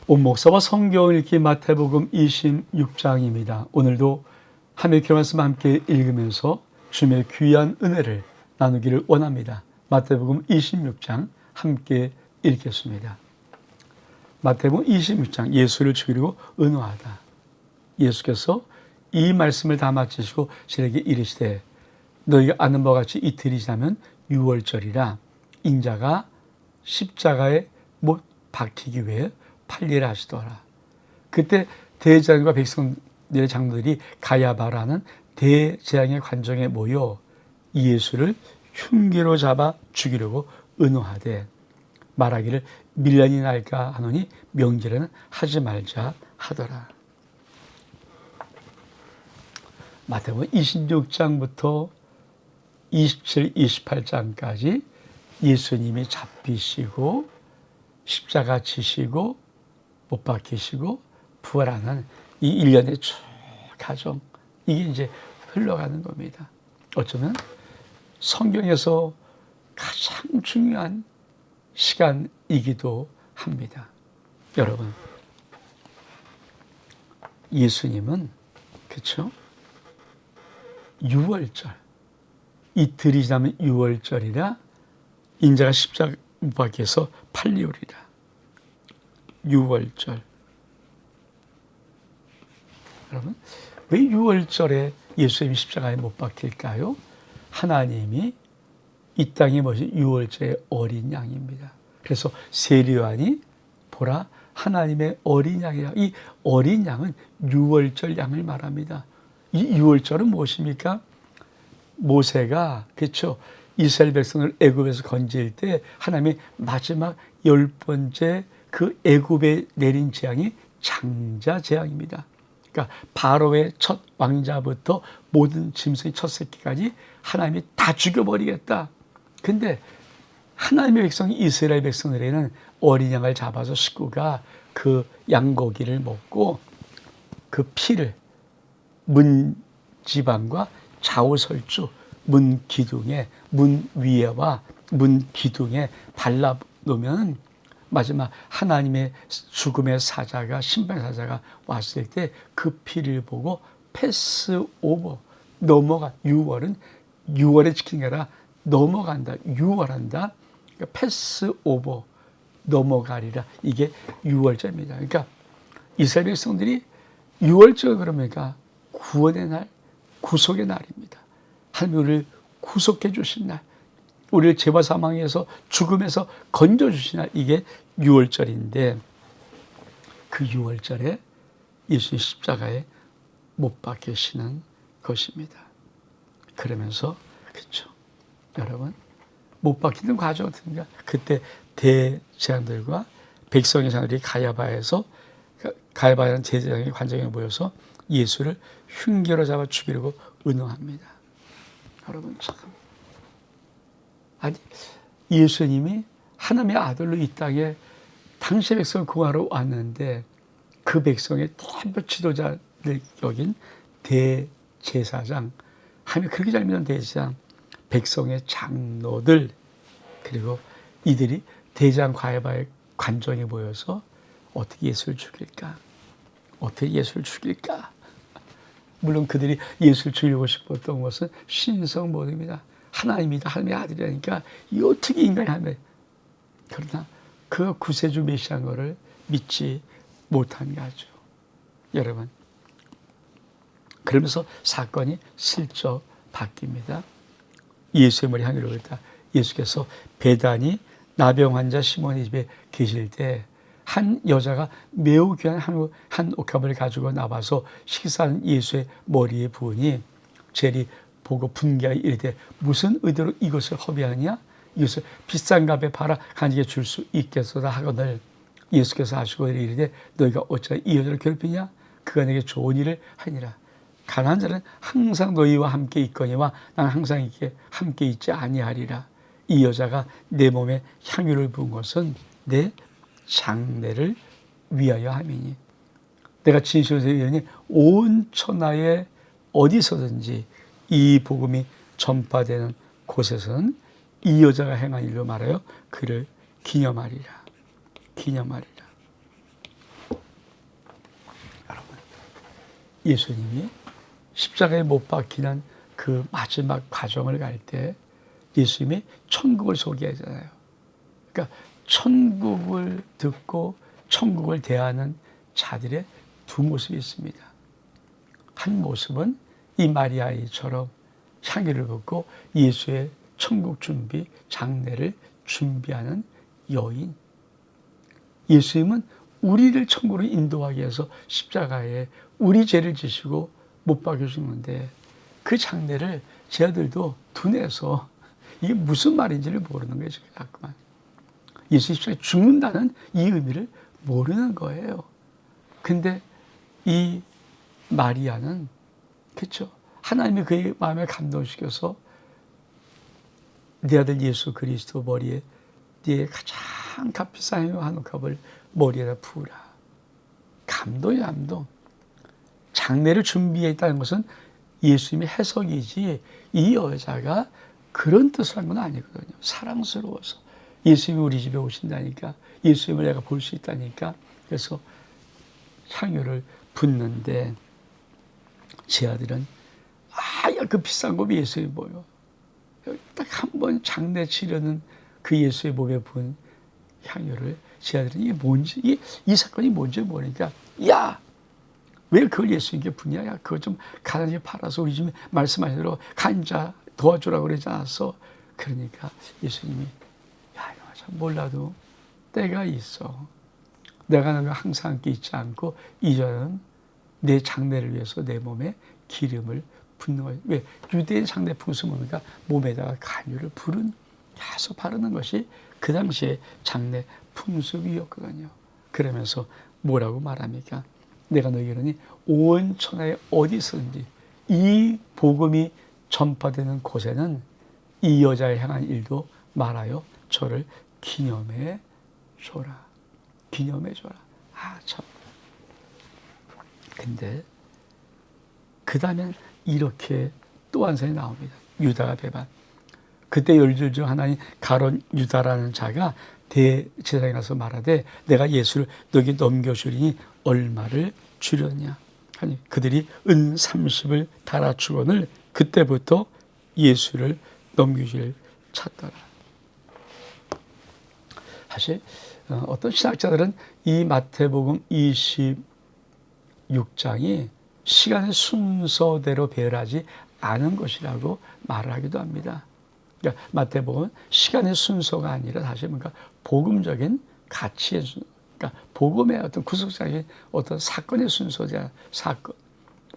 온 목사와 성경 읽기 마태복음 26장입니다. 오늘도 하나님의 말씀 함께 읽으면서 주님의 귀한 은혜를 나누기를 원합니다. 마태복음 26장 함께 읽겠습니다. 마태복음 26장 예수를 죽이려고 은호하다. 예수께서 이 말씀을 다 마치시고 저에게 이르시되 너희가 아는 바와 같이 이틀이 지나면 유월절이라 인자가 십자가에 못 박히기 위해 판례를 하시더라. 그때 대제사장과 백성들의 장로들이 가야바라는 대재앙의 관정에 모여 예수를 흉기로 잡아 죽이려고 은호하되 말하기를 밀련이 날까 하노니 명절에는 하지 말자 하더라. 마태복음 26장부터 27, 28장까지 예수님이 잡히시고 십자가 지시고 못 박히시고 부활하는 이 일련의 쭉 과정, 이게 이제 흘러가는 겁니다. 어쩌면 성경에서 가장 중요한 시간이기도 합니다. 여러분, 예수님은 그렇죠? 유월절, 이틀이 지나면 유월절이라 인자가 십자가 못 박혀서 판리오리라. 유월절. 여러분, 왜 유월절에 예수님이 십자가에 못 박힐까요? 하나님이 이 땅에 모신 유월절의 어린 양입니다. 그래서 세리요한이 보라 하나님의 어린 양이라. 이 어린 양은 유월절 양을 말합니다. 이 유월절은 무엇입니까? 모세가 그렇죠. 이스라엘 백성을 애굽에서 건질 때 하나님의 마지막 10번째 그 애굽에 내린 재앙이 장자 재앙입니다. 그러니까 바로의 첫 왕자부터 모든 짐승의 첫 새끼까지 하나님이 다 죽여버리겠다. 근데 하나님의 백성 이스라엘 백성들에는 어린 양을 잡아서 식구가 그 양고기를 먹고 그 피를 문 지방과 좌우설주 문 기둥에 문 위에와 문 기둥에 발라 놓으면 마지막 하나님의 죽음의 사자가 심판의 사자가 왔을 때 그 피를 보고 패스오버 넘어가. 유월은 6월에 지키는 게 아니라 넘어간다. 유월한다. 그러니까 패스오버 넘어가리라. 이게 유월절입니다. 그러니까 이스라엘 백성들이 유월절 그러니까 구원의 날, 구속의 날입니다. 하나님이 우리를 구속해 주신 날, 우리를 죄와 사망에서 죽음에서 건져주신 날, 이게 유월절인데 그 유월절에 예수님 십자가에 못 박히시는 것입니다. 그러면서 그렇죠, 여러분, 못 박히는 과정 어떻습니까? 그때 대제사장들과 백성의 장들이 가야바라는 제사장의 관정에 모여서 예수를 흉기로 잡아 죽이려고 은호합니다. 여러분 참, 아니 예수님이 하나님의 아들로 이 땅에 당시의 백성을 구하러 왔는데 그 백성의 대표 지도자를 여긴 대제사장, 하나님이 그렇게 잘 믿는 대제사장, 백성의 장로들, 그리고 이들이 대제사장 가야바의 관정에 모여서 어떻게 예수를 죽일까? 어떻게 예수를 죽일까? 물론 그들이 예수를 죽이고 싶었던 것은 신성모독입니다. 하나님이다, 하나님의 아들이라니까 이 어떻게 인간이 하면, 그러나 그 구세주 메시아인 것을 믿지 못한 거죠. 여러분, 그러면서 사건이 슬쩍 바뀝니다. 예수의 머리 향기로 했다. 예수께서 베다니 나병 환자 시몬의 집에 계실 때 한 여자가 매우 귀한 한 옥합을 가지고 나와서 식사하는 예수의 머리에 부으니 젤이 보고 분개하여 이르되 무슨 의도로 이것을 허비하느냐? 이것을 비싼 값에 팔아 간직에 줄 수 있겠소다 하거늘 예수께서 하시고 이르되 너희가 어찌하여 이 여자를 괴롭히냐? 그가 내게 좋은 일을 하니라. 가난한 자는 항상 너희와 함께 있거니와 나는 항상 이렇게 함께 있지 아니하리라. 이 여자가 내 몸에 향유를 부은 것은 내 장례를 위하여 함이니 내가 진실로 이르니 온 천하에 어디서든지 이 복음이 전파되는 곳에서는 이 여자가 행한 일로 말하여 그를 기념하리라. 기념하리라. 예수님이 십자가에 못 박히는 그 마지막 과정을 갈 때 예수님이 천국을 소개하잖아요. 그러니까 천국을 듣고 천국을 대하는 자들의 두 모습이 있습니다. 한 모습은 이 마리아이처럼 향유를 붓고 예수의 천국 준비, 장례를 준비하는 여인. 예수님은 우리를 천국으로 인도하기 위해서 십자가에 우리 죄를 지시고 못 박혀 죽는데 그 장례를 제 아들도 둔해서 이게 무슨 말인지를 모르는 거예요. 자꾸만. 예수 십자가에 죽는다는 이 의미를 모르는 거예요. 근데 이 마리아는 그렇죠. 하나님이 그의 마음에 감동시켜서 내 아들 예수 그리스도 머리에 네 가장 값비싼 한 컵을 머리에다 부으라. 감동이야, 감동. 장례를 준비했다는 것은 예수님의 해석이지 이 여자가 그런 뜻을 한 건 아니거든요. 사랑스러워서 예수님이 우리 집에 오신다니까, 예수님을 내가 볼 수 있다니까. 그래서 향유를 붓는데 제 아들은 그 비싼 곱이 예수의 뭐요? 딱 한 번 장례 치르는 그 예수의 몸에 부은 향유를 제 아들은 이게 뭔지, 이 사건이 뭔지 모르니까, 야! 왜 그걸 예수님께 부냐? 야, 그거 좀 가난하게 팔아서 우리 집에 말씀하신 대로 간자 도와주라고 그러지 않았어? 그러니까 예수님이, 야, 이거 참 몰라도 때가 있어. 내가 너가 항상 함께 있지 않고 이제는 내 장례를 위해서 내 몸에 기름을 붓는 거예요. 왜? 유대인 장례 풍습은 뭡니까? 몸에다가 간유를 계속 바르는 것이 그 당시에 장례 풍습이었거든요. 그러면서 뭐라고 말합니까? 내가 너희에게 이르니 온 천하에 어디서든지 이 복음이 전파되는 곳에는 이 여자에 향한 일도 말하여 저를 기념해 줘라. 기념해 줘라. 참. 근데 그 다음엔 이렇게 또 한 사람이 나옵니다. 유다가 배반. 그때 열둘 중 하나인 가룟 유다라는 자가 대제사장에 가서 말하되 내가 예수를 너에게 넘겨주리니 얼마를 주렸냐 하니 그들이 은 30을 달아주거늘 그때부터 예수를 넘기기를 찾더라. 사실 어떤 신학자들은 이 마태복음 26장이 시간의 순서대로 배열하지 않은 것이라고 말을 하기도 합니다. 그러니까 마태복음은 시간의 순서가 아니라 사실 뭔가 복음적인 가치의 순서, 그러니까 복음의 어떤 구속적인 어떤 사건의 순서자, 사건,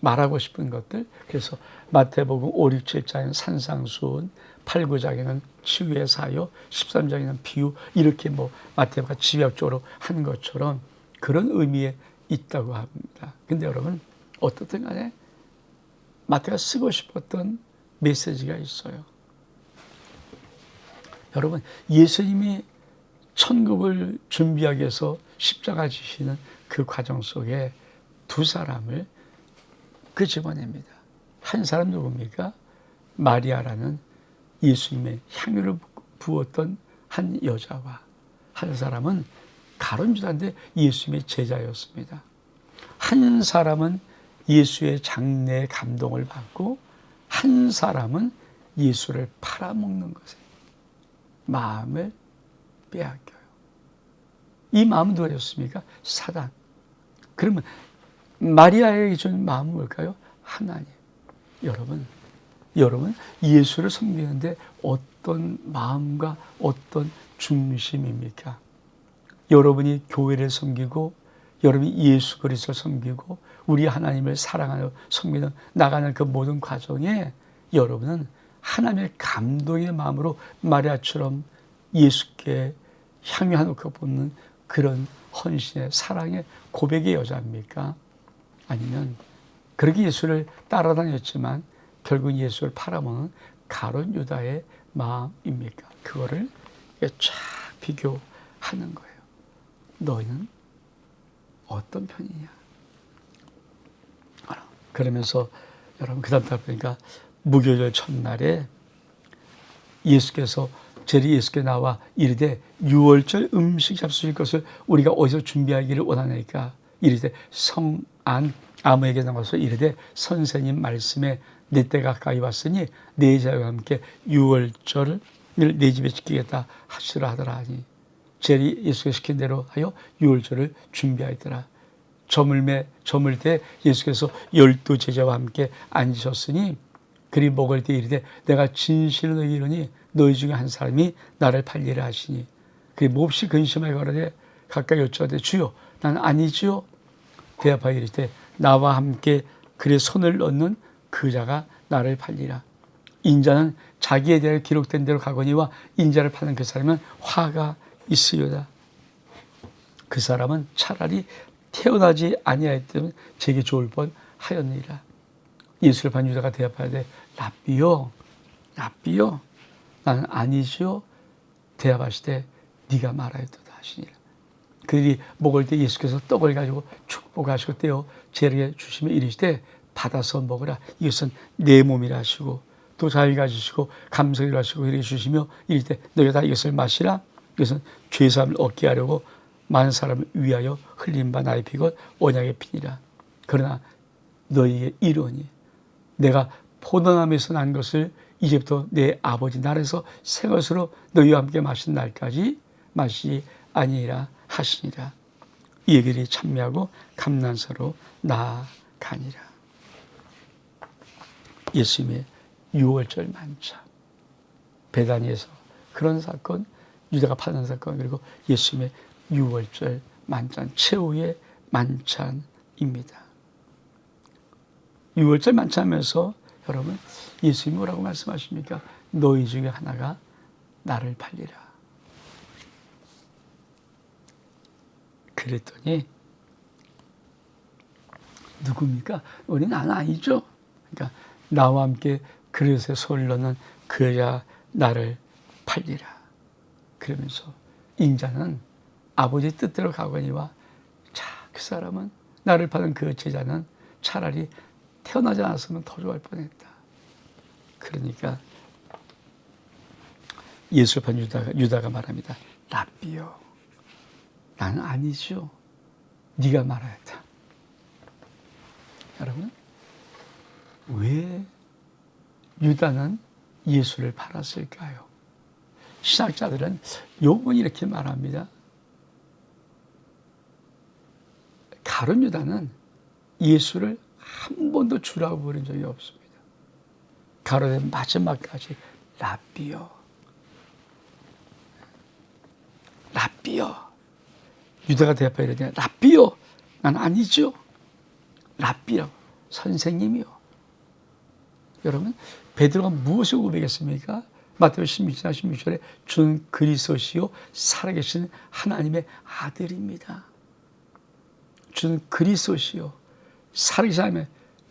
말하고 싶은 것들. 그래서 마태복음 5, 6, 7장에는 산상수훈, 8, 9장에는 치유의 사역, 13장에는 비유, 이렇게 마태가 집약적으로 한 것처럼 그런 의미에 있다고 합니다. 근데 여러분, 어떻든 간에 마태가 쓰고 싶었던 메시지가 있어요. 여러분, 예수님이 천국을 준비하기 위해서 십자가 지시는 그 과정 속에 두 사람을 집어냅니다. 한 사람 누굽니까? 마리아라는 예수님의 향유를 부었던 한 여자와 한 사람은 가룟 유다인데 예수님의 제자였습니다. 한 사람은 예수의 장래의 감동을 받고 한 사람은 예수를 팔아먹는 것에 마음을 빼앗겨요. 이 마음은 누구였습니까? 사단. 그러면 마리아에게 준 마음은 뭘까요? 하나님. 여러분 예수를 섬기는데 어떤 마음과 어떤 중심입니까? 여러분이 교회를 섬기고 여러분이 예수 그리스도를 섬기고 우리 하나님을 사랑하여 섬기는 나가는 그 모든 과정에 여러분은 하나님의 감동의 마음으로 마리아처럼 예수께 향유 한 옥합 붓는 그런 헌신의 사랑의 고백의 여자입니까? 아니면 그렇게 예수를 따라다녔지만 결국 예수를 팔아먹는 가룟 유다의 마음입니까? 그거를 쫙 비교하는 거예요. 너희는 어떤 편이냐? 그러면서 여러분 그 다음 달 보니까 무교절 첫날에 예수께서 예수께 나와 이르되 유월절 음식 잡수실 것을 우리가 어디서 준비하기를 원하니까 이르되 성안 아무에게 나가서 이르되 선생님 말씀에 내 때가 가까이 왔으니 내 자와 함께 유월절을 내 집에 지키겠다 하시라 하더라 하니 제리 예수가 시킨 대로 하여 유월절을 준비하였더라. 저물 때 예수께서 12 제자와 함께 앉으셨으니 그리 먹을 때 이르되 내가 진실로 너희에게 이르니 너희 중에 한 사람이 나를 팔리라 하시니 그리 몹시 근심하여 가로되 가까이 여쭈되 주여 나는 아니지요. 대답하여 이르되 나와 함께 그의 손을 넣는 그 자가 나를 팔리라. 인자는 자기에 대하여 기록된 대로 가거니와 인자를 파는 그 사람은 화가 있으리로다. 그 사람은 차라리 태어나지 아니하였다면 제게 좋을 뻔하였느니라. 예수를 판 유다가 대답하되 랍비요 나는 아니지요. 대답하시되 네가 말하였도다 하시니라. 그들이 먹을 때 예수께서 떡을 가지고 축복하시고 떼어 제에게 주시며 이르시되 받아서 먹으라. 이것은 내 몸이라 하시고 또 자기 가지시고 감사기를 하시고 이렇게 주시며 이르시되 너희가 다 이것을 마시라. 이것은 죄사함을 얻게 하려고 많은 사람을 위하여 흘린 바 나의 피가 언약의 피니라. 그러나 너희에게 이르노니 내가 포도나무에서 난 것을 이제부터 내 아버지 나라에서 새 것으로 너희와 함께 마신 날까지 마시지 아니라 하시니라. 이 얘기를 찬미하고 감난사로 나아가니라. 예수님의 유월절 만찬, 베다니에서 그런 사건, 유다가 파는 사건, 그리고 예수님의 유월절 만찬, 최후의 만찬입니다. 유월절 만찬하면서 여러분 예수님이 뭐라고 말씀하십니까? 너희 중에 하나가 나를 팔리라. 그랬더니 누굽니까? 우리 나는 아니죠. 그러니까 나와 함께 그릇에 손을 넣는 그 여자 나를 팔리라. 그러면서 인자는 아버지 뜻대로 가거니와 그 사람은 나를 파는 그 제자는 차라리 태어나지 않았으면 더 좋아할 뻔했다. 그러니까 예수를 판 유다가 말합니다. 랍비요 나는 아니죠. 네가 말하였다. 여러분 왜 유다는 예수를 팔았을까요? 신학자들은 요번 이렇게 말합니다. 가룟 유다는 예수를 한 번도 주라고 부른 적이 없습니다. 가로되 마지막까지 랍비요 유다가 대답하여 이르되 랍비요 난 아니죠. 랍비라고 선생님이요. 여러분 베드로가 무엇을 고백했습니까? 마태복음 16장 16절에 주는 그리스도시요 살아계신 하나님의 아들입니다. 주는 그리스도시요 살아계신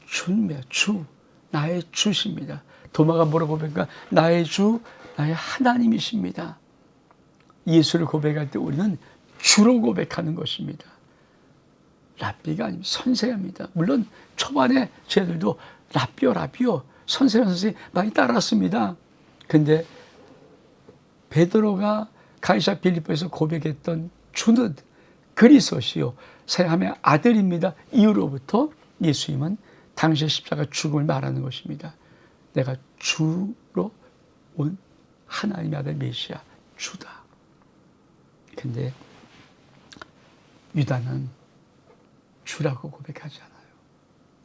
하나님의 주 나의 주십니다. 도마가 뭐라고 고백할까? 나의 주 나의 하나님이십니다. 예수를 고백할 때 우리는 주로 고백하는 것입니다. 랍비가 아니면 선생입니다. 물론 초반에 저희들도 랍비요 선생님 많이 따랐습니다. 근데 베드로가 가이사 빌립보에서 고백했던 주는 그리스도시요 하나님의 아들입니다. 이후로부터 예수님은 당시의 십자가 죽음을 말하는 것입니다. 내가 주로 온 하나님의 아들 메시아 주다. 근데 유다는 주라고 고백하지 않아요.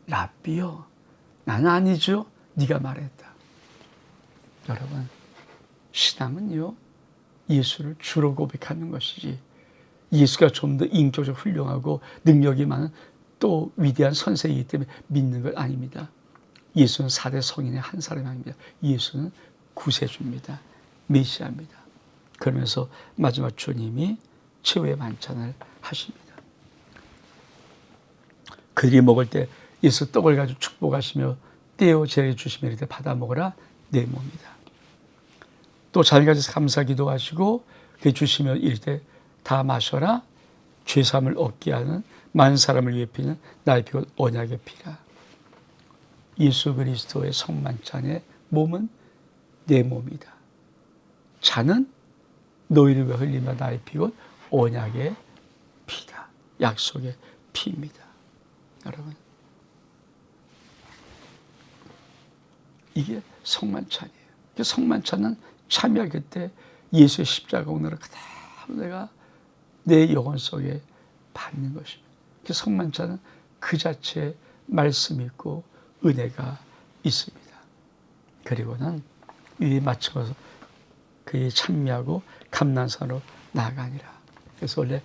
랍비요 나는 아니죠. 네가 말했다. 여러분 신앙은요 예수를 주로 고백하는 것이지 예수가 좀 더 인격적으로 훌륭하고 능력이 많은 또 위대한 선생이기 때문에 믿는 것 아닙니다. 예수는 4대 성인의 한 사람이 아닙니다. 예수는 구세주입니다. 메시아입니다. 그러면서 마지막 주님이 최후의 만찬을 하십니다. 그들이 먹을 때 예수 떡을 가지고 축복하시며 떼어 제게 주시며 이렇게 받아 먹으라 내 몸이다. 또 자기가 감사 기도하시고 그 주시며 이르되 다 마셔라 죄사함을 얻게 하는 많은 사람을 위해 피는 나의 피가 언약의 피라. 예수 그리스도의 성만찬의 몸은 내 몸이다. 잔은 너희를 위해 흘린 바 나의 피가 언약의 피다. 약속의 피입니다. 여러분 이게 성만찬이에요. 성만찬은 참여할 그때 예수의 십자가 오늘을 그대로 내가 내 영혼 속에 받는 것입니다. 성만찬은 그 자체에 말씀이 있고 은혜가 있습니다. 그리고는 이 맞춰서 그에 참여하고 감난산으로 나아가니라. 그래서 원래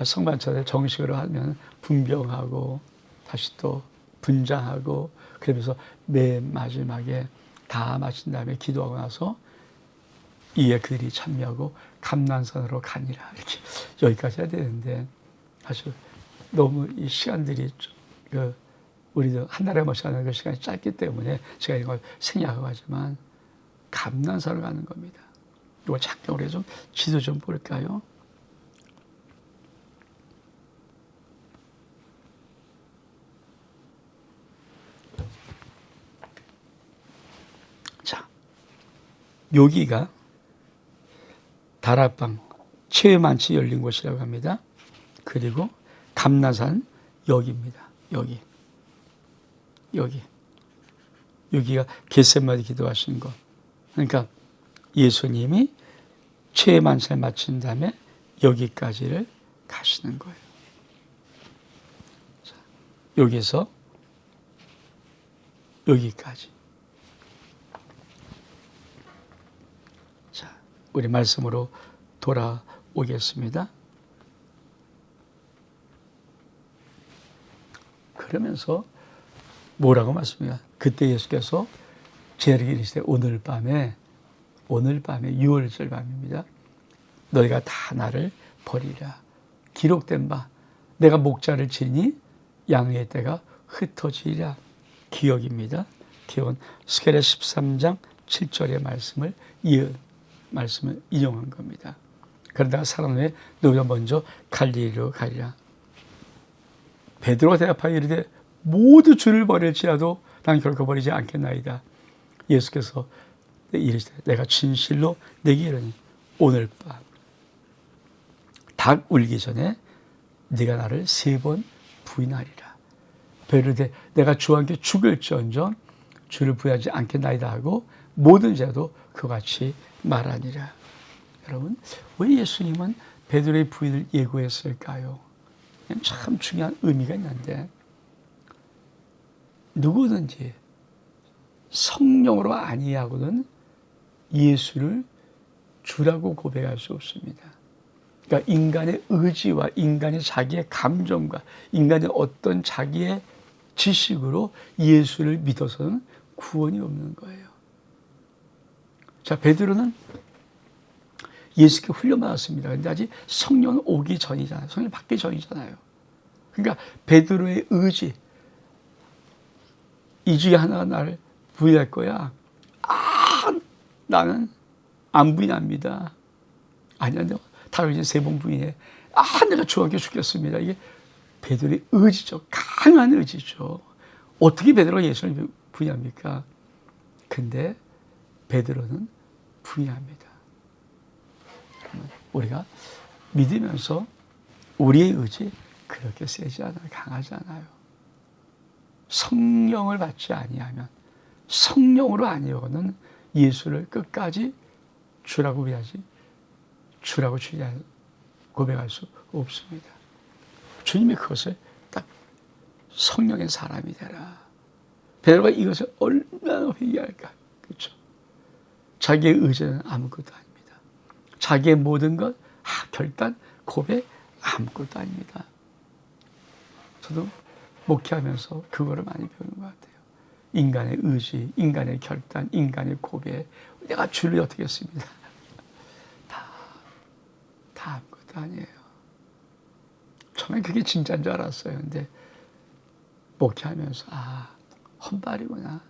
성만찬을 정식으로 하면 분병하고 다시 또 분장하고 그러면서 맨 마지막에 다 마친 다음에 기도하고 나서 이에 그들이 참여하고 감난산으로 가니라. 이렇게 여기까지 해야 되는데 사실 너무 이 시간들이 우리도 한 달에 한 번씩 하는 그 시간이 짧기 때문에 제가 이걸 생략하고 하지만 감난산을 가는 겁니다. 이거 잠깐 우리 좀 지도 좀 볼까요? 자, 여기가 다락방 체험한치 열린 곳이라고 합니다. 그리고 감난산 여기입니다. 여기가 겟세마네 기도하신 것. 그러니까 예수님이 체험한치를 마친 다음에 여기까지를 가시는 거예요. 자, 여기서 여기까지. 자, 우리 말씀으로 돌아오겠습니다. 그러면서 뭐라고 말씀해요? 그때 예수께서 제자에게 이르시되 오늘 밤에 6월절 밤입니다. 너희가 다 나를 버리라. 기록된 바 내가 목자를 치니 양의 떼가 흩어지리라. 기억입니다. 기억은 스가랴 13장 7절의 말씀을 인용한 겁니다. 그러다가 사람 후에 너희가 먼저 갈릴리로 가리라. 베드로가 대답하여 이르되 모두 주를 버릴지라도 난 결코 버리지 않겠나이다. 예수께서 이르시되 내가 진실로 내게 이르니 오늘 밤 닭 울기 전에 네가 나를 3번 부인하리라. 베드로되 내가 주와 함께 죽을지언정 주를 부인하지 않겠나이다 하고 모든 자도 그와 같이 말하니라. 여러분, 왜 예수님은 베드로의 부인을 예고했을까요? 참 중요한 의미가 있는데, 누구든지 성령으로 아니하고는 예수를 주라고 고백할 수 없습니다. 그러니까 인간의 의지와 인간의 자기의 감정과 인간의 어떤 자기의 지식으로 예수를 믿어서는 구원이 없는 거예요. 자, 베드로는 예수께 훈련받았습니다. 그런데 아직 성령 오기 전이잖아요. 성령 받기 전이잖아요. 그러니까 베드로의 의지, 이 중에 하나가 나를 부인할 거야. 나는 안 부인합니다. 아니야, 내가 다른 3번 부인해. 내가 주와 함께 죽겠습니다. 이게 베드로의 의지죠. 강한 의지죠. 어떻게 베드로가 예수를 부인합니까? 근데 베드로는 부인합니다. 우리가 믿으면서 우리의 의지 그렇게 세지 않아요. 강하지 않아요. 성령을 받지 아니하면, 성령으로 아니하고는 예수를 끝까지 주라고 해야지, 주라고 고백할 수 없습니다. 주님이 그것을 딱 성령의 사람이 되라. 베드로가 이것을 얼마나 회개할까. 그렇죠? 자기의 의지는 아무것도 아닙니다. 자기의 모든 것, 결단, 고백, 아무것도 아닙니다. 저도 목회하면서 그거를 많이 배우는 것 같아요. 인간의 의지, 인간의 결단, 인간의 고백. 내가 주를 어떻게 했습니다. 다 아무것도 아니에요. 처음엔 그게 진짜인 줄 알았어요. 근데 목회하면서 헛발이구나.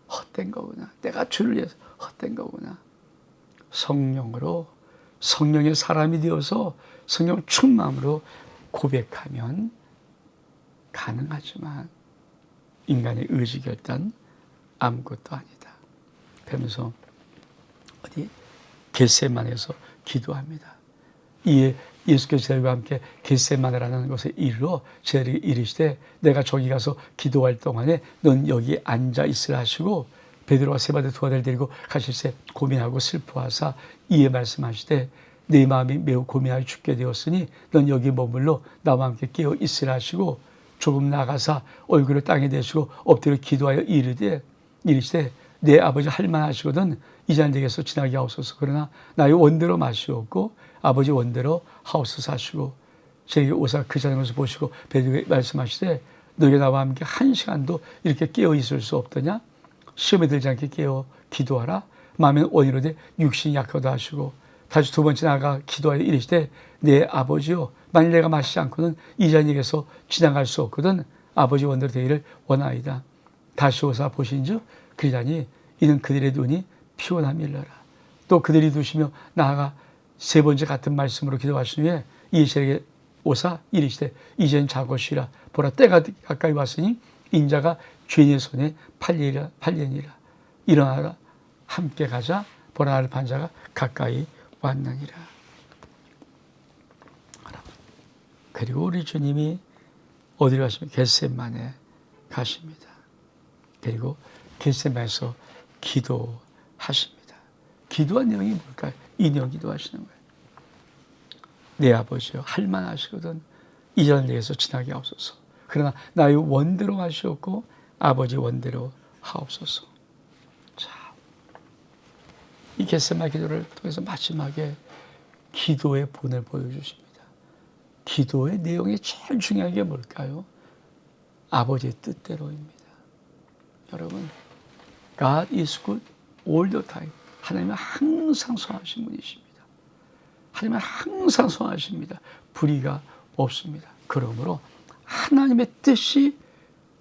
헛된 거구나. 내가 주를 위해서 헛된 거구나. 성령으로, 성령의 사람이 되어서 성령 충만으로 고백하면 가능하지만 인간의 의지 결단 아무것도 아니다. 그러면서 겟세마네에서 기도합니다. 이에 예수께서 저희와 함께 겟세마네라는 곳에 이르러 저희에게 이르시되 내가 저기 가서 기도할 동안에 넌 여기 앉아 있으라 하시고 베드로가 세바대 두 아들 데리고 가실새 고민하고 슬퍼하사 이에 말씀하시되 네 마음이 매우 고민하여 죽게 되었으니 넌 여기 머물러 나와 함께 깨어 있으라 하시고 조금 나가사 얼굴을 땅에 대시고 엎드려 기도하여 이르시되 내 아버지 할만하시거든 이 잔 내게서 지나게 하옵소서. 그러나 나의 원대로 마시옵고 아버지 원대로 하옵소서 하시고 제게 오사 그 자는 것을 보시고 베드로에게 말씀하시되 너희가 나와 함께 한 시간도 이렇게 깨어 있을 수 없더냐? 시험에 들지 않게 깨어 기도하라. 마음엔 원이로되 육신이 약하다 하시고 다시 두 번째 나가 기도하여 이르시되 내 아버지요 만일 내가 마시지 않고는 이 잔에게서 지나갈 수 없거든 아버지 원대로 되기를 원하이다. 다시 오사 보신즉 그러자니 이는 그들의 눈이 피곤함일러라. 또 그들이 두시며 나아가 세 번째 같은 말씀으로 기도하신 후에 이에게 오사 이르시되 이젠 자고 쉬라. 보라 때가 가까이 왔으니 인자가 죄인의 손에 팔리니라. 일어나라 함께 가자. 보라 나를 판자가 가까이 왔느니라. 그리고 우리 주님이 어디로 가시면 겟세마네 가십니다. 그리고 겟세마네에서 기도하십니다. 기도한 내용이 뭘까요? 이 내용 기도하시는 거예요. 내 아버지여 할만하시거든 이 잔을 내게서 지나게 하옵소서. 그러나 나의 원대로 하시옵고 아버지 원대로 하옵소서. 자, 이 겟세마네 기도를 통해서 마지막에 기도의 본을 보여주십니다. 기도의 내용이 제일 중요한 게 뭘까요? 아버지의 뜻대로입니다. 여러분, God is good all the time. 하나님은 항상 선하신 분이십니다. 하나님은 항상 선하십니다. 불의가 없습니다. 그러므로 하나님의 뜻이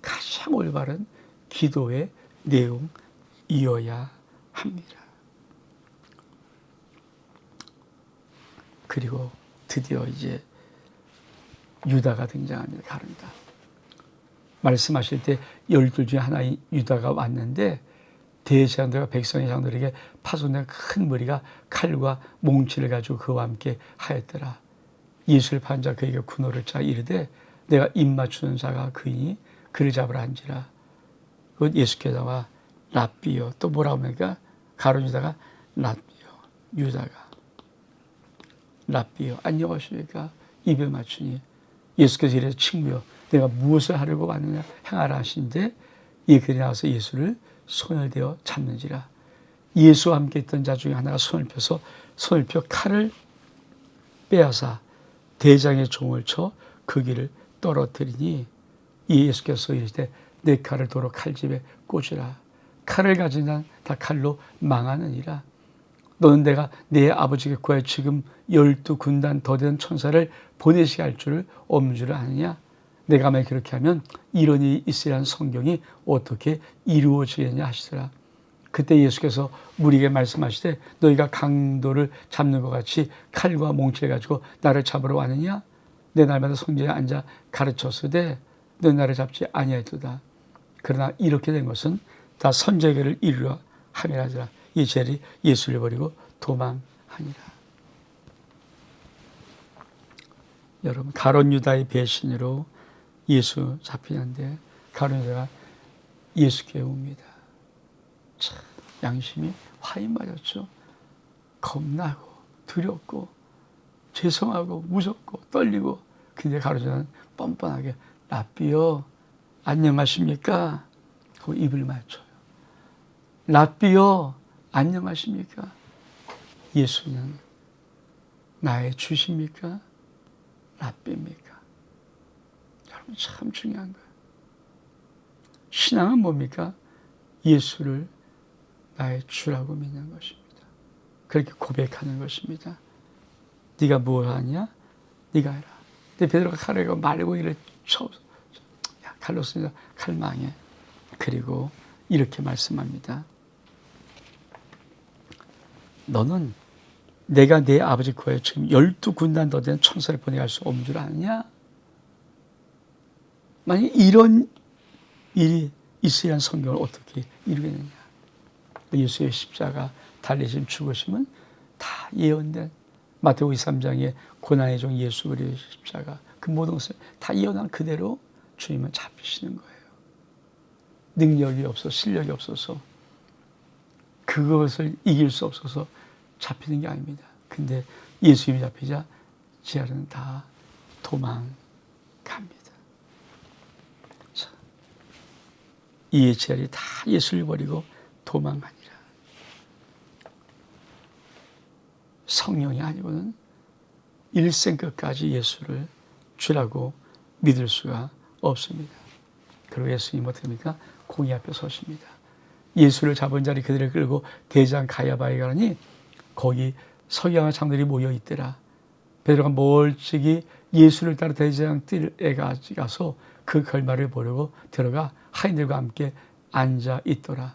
가장 올바른 기도의 내용이어야 합니다. 그리고 드디어 이제 유다가 등장합니다. 가룟 유다. 말씀하실 때 12 중에 하나인 유다가 왔는데 대제사장들과 백성의 장들에게 파손된 큰 무리가 칼과 몽치를 가지고 그와 함께 하였더라. 예수를 판 자 그에게 군호를 차 이르되 내가 입 맞추는 자가 그이니 그를 잡으라 한지라. 그것 예수께서와 랍비요. 또 뭐라고 합니까? 가룟 유다가 랍비요. 유다가 랍비요. 안녕하십니까? 입에 맞추니 예수께서 이래서 칭부여 내가 무엇을 하려고 왔느냐 행하라 하시는데 이 그들이 나와서 예수를 손을 대어 잡는지라. 예수와 함께 있던 자 중에 하나가 손을 펴 칼을 빼앗아 대장의 종을 쳐 그 길을 떨어뜨리니 이 예수께서 이르시되 내 칼을 도로 칼집에 꽂으라. 칼을 가진 자는 다 칼로 망하느니라. 너는 내가 내 아버지께 구하여 지금 12군단 더 된 천사를 보내시게 할 줄을 없는 줄을 아느냐? 내가 만약 그렇게 하면 이런 일이 있으리라는 성경이 어떻게 이루어지겠냐 하시더라. 그때 예수께서 무리에게 말씀하시되 너희가 강도를 잡는 것 같이 칼과 몽치를 가지고 나를 잡으러 왔느냐? 내 날마다 성전에 앉아 가르쳤으되 너 나를 잡지 아니하였도다. 그러나 이렇게 된 것은 다 선제계를 이루려 함이라더라. 이 죄리 예수를 버리고 도망하니라. 여러분 가룟 유다의 배신으로 예수 잡히는데 가룟 유다가 예수께 옵니다. 참 양심이 화인 맞았죠. 겁나고 두렵고 죄송하고 무섭고 떨리고 근데 가룟 유다는 뻔뻔하게 랍비여 안녕하십니까? 하고 입을 맞춰요. 랍비여 안녕하십니까? 예수는 나의 주십니까? 랍비입니까? 여러분 참 중요한 거예요. 신앙은 뭡니까? 예수를 나의 주라고 믿는 것입니다. 그렇게 고백하는 것입니다. 네가 뭘 하냐? 네가 해라. 근데 베드로가 칼을 말고 이를 쳐. 야, 칼로 쓰니까 칼 망해. 그리고 이렇게 말씀합니다. 너는 내가 내 아버지 구하여 지금 12군단 더 된 천사를 보내갈 수 없는 줄 아느냐? 만약 이런 일이 있으리란 성경을 어떻게 이루겠느냐? 예수의 십자가 달리심 죽으심은 다 예언된 마태복음 23장의 고난의 종 예수 그리스도의 십자가 그 모든 것을 다 예언한 그대로 주님은 잡히시는 거예요. 능력이 없어서 실력이 없어서 그것을 이길 수 없어서 잡히는 게 아닙니다. 근데 예수님이 잡히자 지하는 다 도망갑니다. 자, 이에 지하리 다 예수를 버리고 도망하니라. 성령이 아니고는 일생 끝까지 예수를 주라고 믿을 수가 없습니다. 그리고 예수님 어떻게 합니까? 공의 앞에 서십니다. 예수를 잡은 자리 그들을 끌고 대장 가야바에 가니 거기 서기관과 장들이 모여 있더라. 베드로가 멀찍이 예수를 따라 대장 뜰에 가서 그 결말을 보려고 들어가 하인들과 함께 앉아 있더라.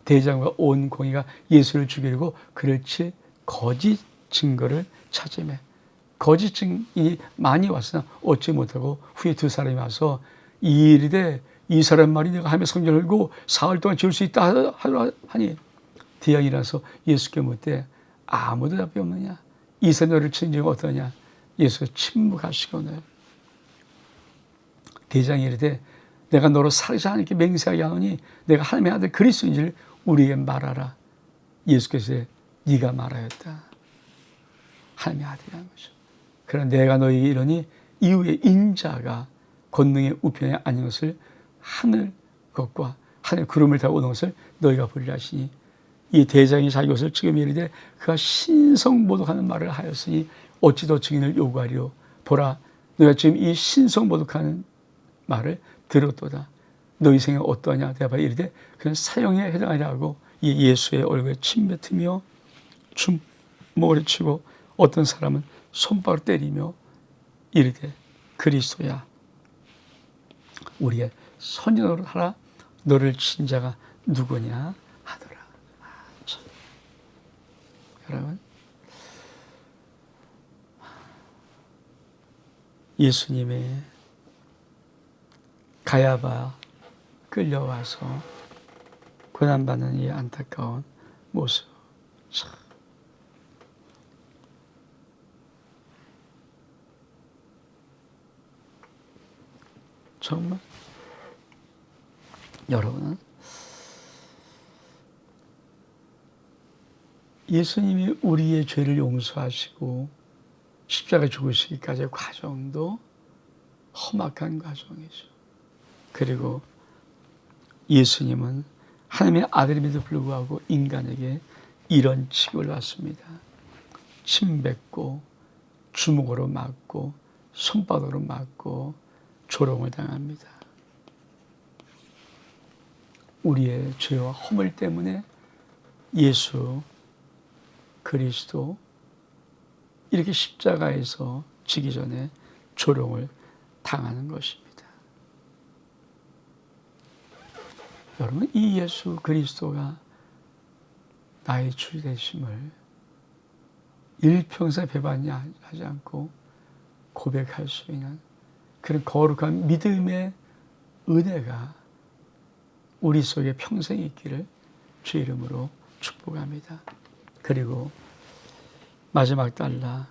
대장과 온 공의가 예수를 죽이려고 그를 칠 거짓 증거를 찾으며 거짓 증인이 많이 왔으나 얻지 못하고 후에 두 사람이 와서 이 일이 돼 이 사람 말이 내가 하며 성전을 열고 사흘 동안 지을 수 있다 하니 대장이 일어나서 예수께 묻되 아무도 답이 없느냐? 이 사람 너를 친 죄가 어떠냐? 예수가 침묵하시거늘 대장이 이르되 내가 너로 살지 않게 맹세하게 하노니 내가 하나님의 아들 그리스도인지를 우리에게 말하라. 예수께서 네가 말하였다. 하나님의 아들이라는 거죠. 그러나 내가 너희에게 이르니 이후에 인자가 권능의 우편에 앉은 것을 하늘 것과 하늘 구름을 타고 오는 것을 너희가 보리라 하시니 이 대장이 자기 것을 지금 이르되 그가 신성모독하는 말을 하였으니 어찌 더 증인을 요구하리요. 보라 너희가 지금 이 신성모독하는 말을 들었도다. 너희 생각 어떠하냐 대답하여 이르되 그는 사형에 해당하리라 하고 이 예수의 얼굴에 침 뱉으며 주먹을 치고 어떤 사람은 손바로 때리며 이르되 그리스도야 우리의 선지노릇 하라. 너를 친 자가 누구냐 하더라. 여러분 예수님의 가야바 끌려와서 고난받는 이 안타까운 모습 참 정말 여러분은 예수님이 우리의 죄를 용서하시고 십자가 죽으시기까지의 과정도 험악한 과정이죠. 그리고 예수님은 하나님의 아들임에도 불구하고 인간에게 이런 취급을 받습니다. 침 뱉고 주먹으로 맞고 손바닥으로 맞고 조롱을 당합니다. 우리의 죄와 허물 때문에 예수 그리스도 이렇게 십자가에서 지기 전에 조롱을 당하는 것입니다. 여러분 이 예수 그리스도가 나의 주 되심을 일평생 배반이 하지 않고 고백할 수 있는 그런 거룩한 믿음의 은혜가 우리 속에 평생 있기를 주 이름으로 축복합니다. 그리고 마지막 달라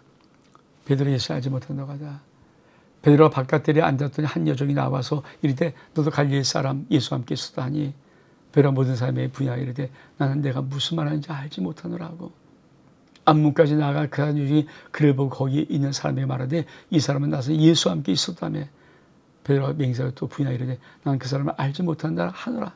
베드로 예수 알지 못한 너가다. 베드로가 바깥들에 앉았더니 한 여종이 나와서 이르되 너도 갈릴리 사람 예수와 함께 있었다 하니 베드로가 모든 사람의 분야에 이르되 나는 내가 무슨 말하는지 알지 못하노라고. 앞문까지 나아가 그 여종이 그를 보고 거기에 있는 사람에게 말하되 이 사람은 나서 예수와 함께 있었다며. 베드로가 맹세하고 또 부인하여 이르되 나는 그 사람을 알지 못한다 하노라.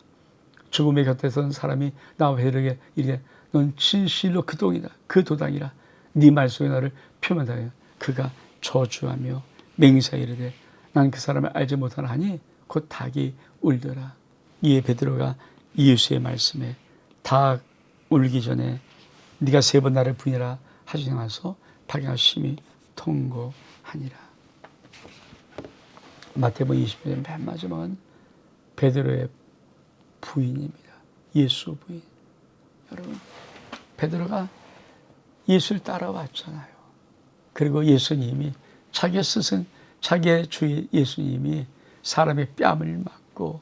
죽음의 곁에 선 사람이 나와 베드로에게 이르되 넌 진실로 그 도당이라 네 말 속에 나를 표면하여 그가 저주하며 맹세하여 이르되 난 그 사람을 알지 못하나 하니 곧 닭이 울더라. 이에 베드로가 예수의 말씀에 닭 울기 전에 네가 3번 나를 부인하라 하시고 나서 닭이 심히 통곡하니라. 마태복음 20편 맨 마지막은 베드로의 부인입니다. 예수 부인. 여러분 베드로가 예수를 따라왔잖아요. 그리고 예수님이 자기의 스승, 자기의 주 예수님이 사람의 뺨을 맞고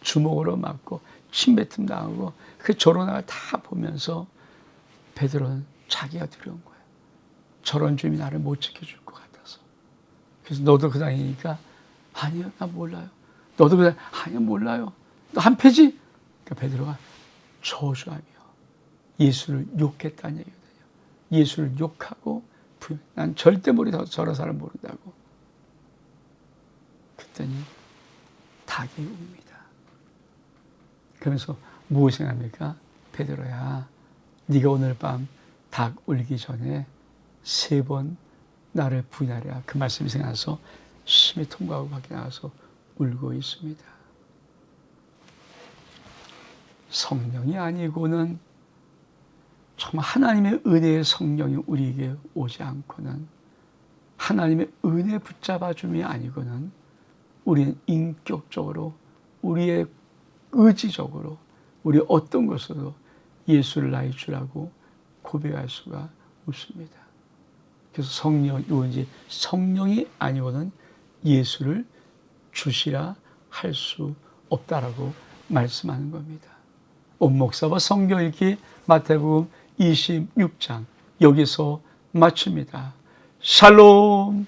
주먹으로 맞고 침뱉음 당하고 그 조롱을 다 보면서 베드로는 자기가 두려운 거예요. 저런 주님이 나를 못 지켜줄 것 같아서. 그래서 너도 그 당이니까 아니요, 나 몰라요. 너도 그 당 아니요, 몰라요. 너 한패지? 그러니까 베드로가 저주하며 예수를 욕했다는 얘기거든요. 예수를 욕하고 난 절대 저런 사람 모른다고. 그랬더니 닭이 웁니다. 그러면서 무엇을 합니까? 베드로야, 네가 오늘 밤 닭 울기 전에 3번 나를 부인하랴. 그 말씀이 생각나서 심히 통곡하고 밖에 나가서 울고 있습니다. 성령이 아니고는, 정말 하나님의 은혜의 성령이 우리에게 오지 않고는, 하나님의 은혜 붙잡아줌이 아니고는 우리는 인격적으로, 우리의 의지적으로, 우리 어떤 것으로 예수를 나의 주라고 고백할 수가 없습니다. 그래서 성령이 아니고는 예수를 주시라 할 수 없다라고 말씀하는 겁니다. 온 목사와 성경 읽기 마태복음 26장 여기서 마칩니다. 샬롬.